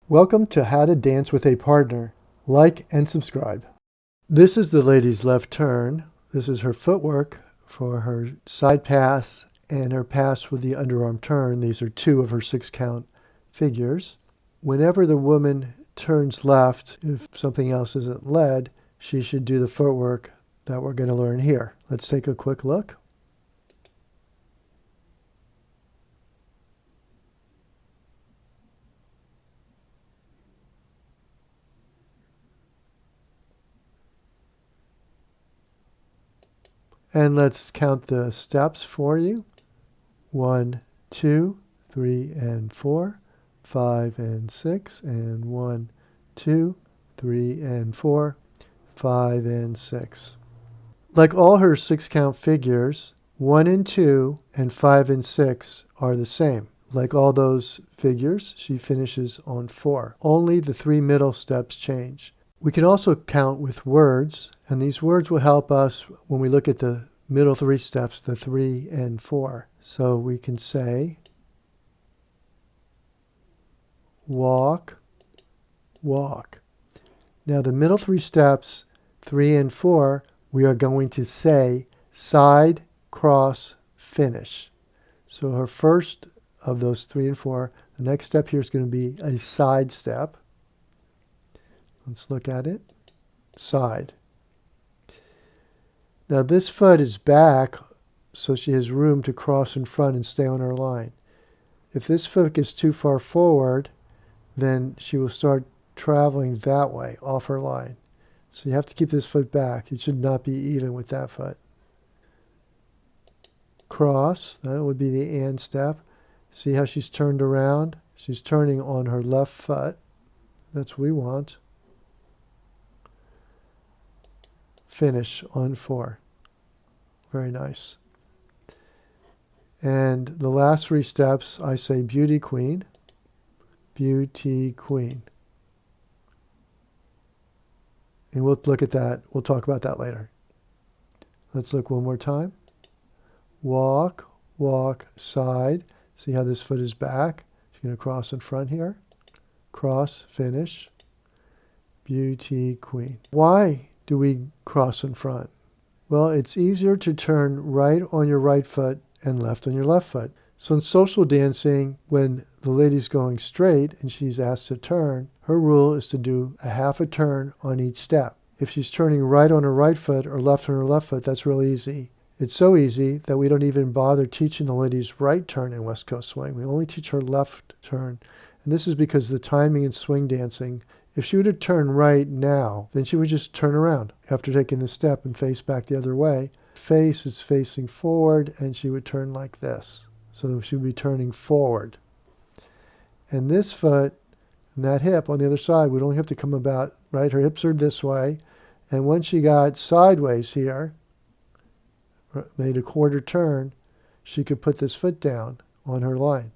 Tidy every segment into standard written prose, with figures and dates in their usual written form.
Welcome to How to Dance with a Partner. Like and subscribe. This is the lady's left turn. This is her footwork for her side pass and her pass with the underarm turn. These are two of her 6-count figures. Whenever the woman turns left, if something else isn't led, she should do the footwork that we're going to learn here. Let's take a quick look. And let's count the steps for you. 1, 2, 3, and 4, 5 and 6, and 1, 2, 3, and 4, 5 and 6. Like all her 6-count figures, 1 and 2 and 5 and 6 are the same. Like all those figures, she finishes on 4. Only the 3 middle steps change. We can also count with words, and these words will help us when we look at the middle 3 steps, the 3 and 4. So we can say, walk, walk. Now the middle 3 steps, 3 and 4, we are going to say side, cross, finish. So her first of those 3 and 4, the next step here is going to be a side step. Let's look at it. Side. Now this foot is back, so she has room to cross in front and stay on her line. If this foot gets too far forward, then she will start traveling that way, off her line. So you have to keep this foot back. It should not be even with that foot. Cross, that would be the and step. See how she's turned around? She's turning on her left foot. That's what we want. Finish on 4. Very nice. And the last 3 steps, I say beauty queen, beauty queen. And we'll look at that. We'll talk about that later. Let's look one more time. Walk, walk, side. See how this foot is back? She's going to cross in front here. Cross, finish. Beauty queen. Why do we cross in front? Well, it's easier to turn right on your right foot and left on your left foot. So in social dancing, when the lady's going straight and she's asked to turn, her rule is to do a half a turn on each step. If she's turning right on her right foot or left on her left foot, that's real easy. It's so easy that we don't even bother teaching the lady's right turn in West Coast Swing. We only teach her left turn. And this is because the timing in swing dancing, if she were to turn right now, then she would just turn around after taking the step and face back the other way. Face is facing forward, and she would turn like this. So she would be turning forward. And this foot and that hip on the other side would only have to come about, right? Her hips are this way. And once she got sideways here, made a quarter turn, she could put this foot down on her line.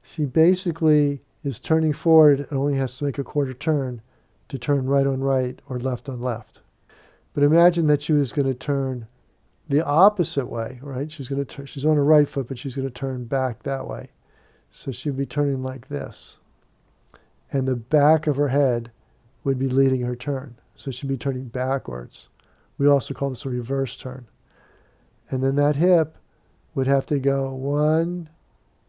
She basically is turning forward and only has to make a quarter turn to turn right on right or left on left. But imagine that she was going to turn the opposite way, right? She's going to turn, she's on her right foot, but she's going to turn back that way. So she'd be turning like this. And the back of her head would be leading her turn. So she'd be turning backwards. We also call this a reverse turn. And then that hip would have to go 1,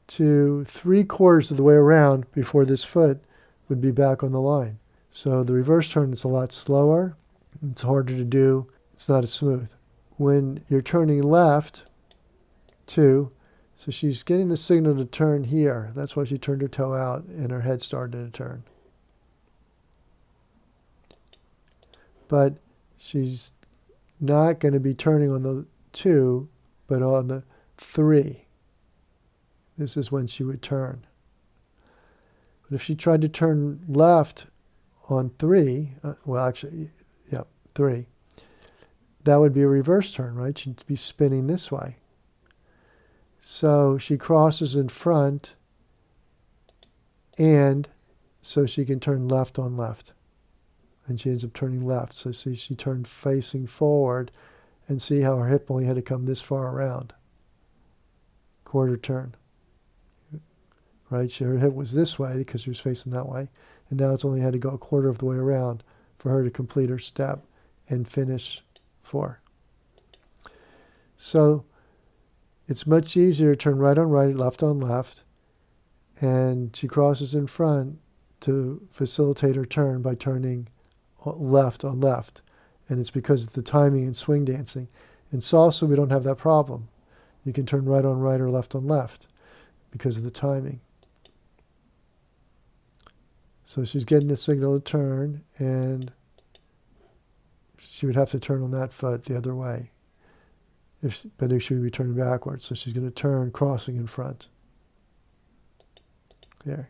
2, 3/4 of the way around before this foot would be back on the line. So the reverse turn is a lot slower. It's harder to do. It's not as smooth. When you're turning left, 2, so she's getting the signal to turn here. That's why she turned her toe out and her head started to turn. But she's not going to be turning on the 2, but on the 3. This is when she would turn. But if she tried to turn left on 3, 3, that would be a reverse turn, right? She'd be spinning this way. So she crosses in front, and so she can turn left on left. And she ends up turning left. So see, she turned facing forward, and see how her hip only had to come this far around. Quarter turn. right? Her hip was this way because she was facing that way. And now it's only had to go a quarter of the way around for her to complete her step and finish 4. So it's much easier to turn right on right, left on left, and she crosses in front to facilitate her turn by turning left on left. And it's because of the timing in swing dancing. In salsa, we don't have that problem. You can turn right on right or left on left because of the timing. So she's getting a signal to turn, and she would have to turn on that foot the other way. But she would be turning backwards. So she's going to turn, crossing in front. There.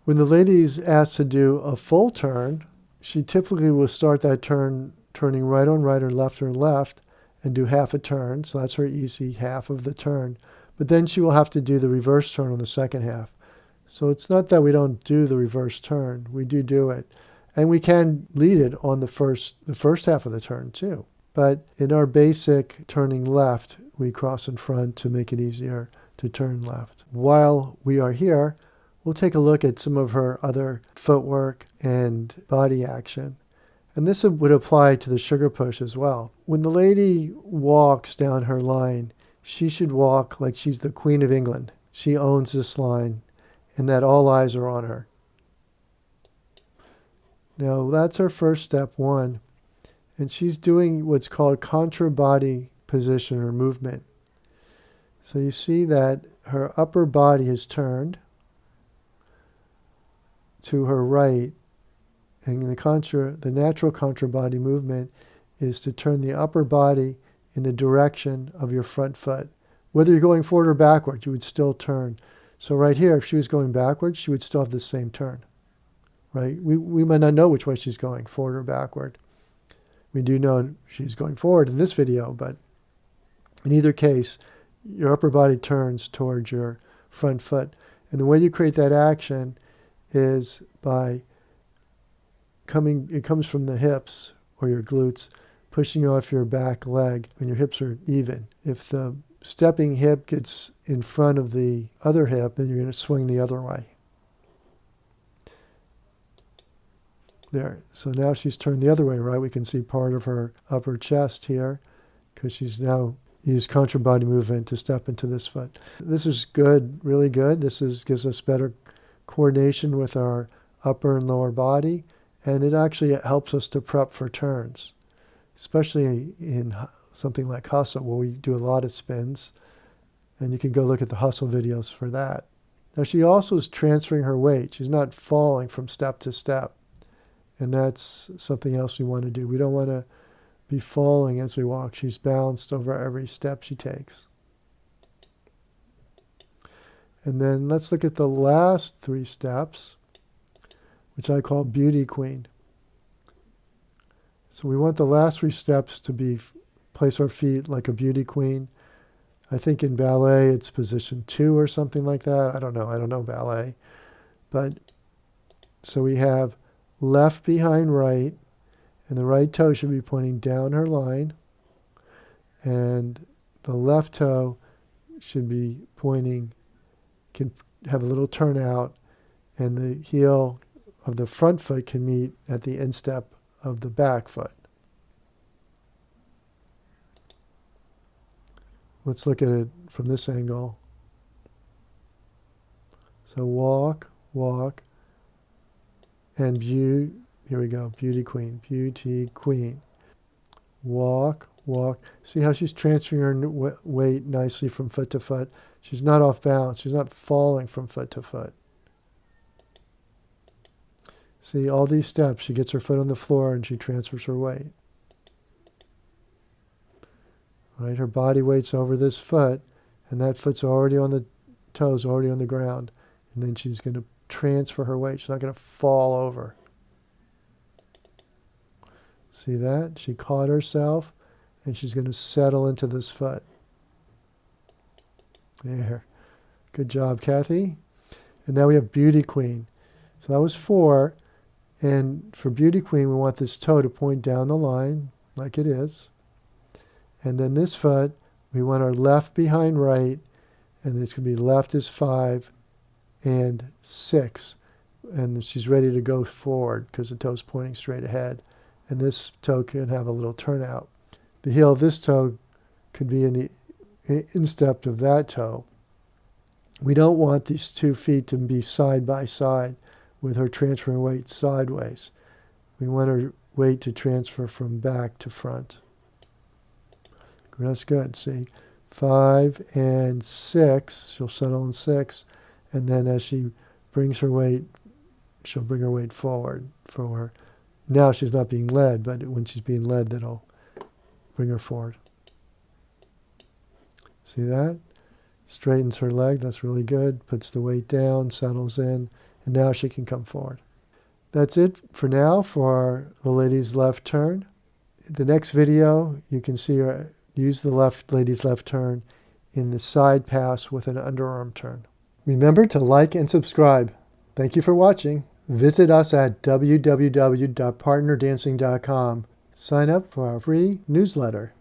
When the lady's asked to do a full turn, she typically will start that turn turning right on right or left, and do half a turn. So that's her easy half of the turn. But then she will have to do the reverse turn on the second half. So it's not that we don't do the reverse turn. We do it. And we can lead it on the first half of the turn too. But in our basic turning left, we cross in front to make it easier to turn left. While we are here, we'll take a look at some of her other footwork and body action. And this would apply to the sugar push as well. When the lady walks down her line, she should walk like she's the Queen of England. She owns this line, and that all eyes are on her. Now, that's her first step 1. And she's doing what's called contra body position or movement. So you see that her upper body is turned to her right. And the natural contra body movement is to turn the upper body in the direction of your front foot. Whether you're going forward or backward, you would still turn. So right here, if she was going backwards, she would still have the same turn. Right? We might not know which way she's going, forward or backward. We do know she's going forward in this video, but in either case, your upper body turns towards your front foot. And the way you create that action is by it comes from the hips or your glutes, pushing off your back leg when your hips are even. If the stepping hip gets in front of the other hip, then you're going to swing the other way. There. So now she's turned the other way, right? We can see part of her upper chest here because she's now used contra body movement to step into this foot. This is good, really good. This gives us better coordination with our upper and lower body, and it actually helps us to prep for turns, especially in something like hustle where we do a lot of spins, and you can go look at the hustle videos for that. Now she also is transferring her weight. She's not falling from step to step. And that's something else we want to do. We don't want to be falling as we walk. She's balanced over every step she takes. And then let's look at the last 3 steps, which I call Beauty Queen. So we want the last 3 steps to place our feet like a beauty queen. I think in ballet it's position 2 or something like that. I don't know ballet. But so we have left behind right, and the right toe should be pointing down her line, and the left toe should be pointing, can have a little turnout, and the heel of the front foot can meet at the instep of the back foot. Let's look at it from this angle. So walk, walk, and here we go, beauty queen, beauty queen. Walk, walk. See how she's transferring her weight nicely from foot to foot? She's not off balance. She's not falling from foot to foot. See, all these steps, she gets her foot on the floor and she transfers her weight. Right, her body weight's over this foot, and that foot's already on the toes, already on the ground. And then she's going to transfer her weight. She's not going to fall over. See that? She caught herself, and she's going to settle into this foot. There. Good job, Kathy. And now we have Beauty Queen. So that was 4. And for Beauty Queen, we want this toe to point down the line, like it is. And then this foot, we want our left behind right, and it's going to be left is 5 and 6. And she's ready to go forward because the toe's pointing straight ahead. And this toe can have a little turnout. The heel of this toe could be in the instep of that toe. We don't want these 2 feet to be side by side with her transferring weight sideways. We want her weight to transfer from back to front. That's good. See, 5 and 6, she'll settle in 6, and then as she brings her weight, she'll bring her weight forward for her. Now she's not being led, but when she's being led, that'll bring her forward. See that? Straightens her leg, that's really good. Puts the weight down, settles in, and now she can come forward. That's it for now for the lady's left turn. The next video, you can see her use the lady's left turn in the side pass with an underarm turn. Remember to like and subscribe. Thank you for watching. Visit us at www.partnerdancing.com. Sign up for our free newsletter.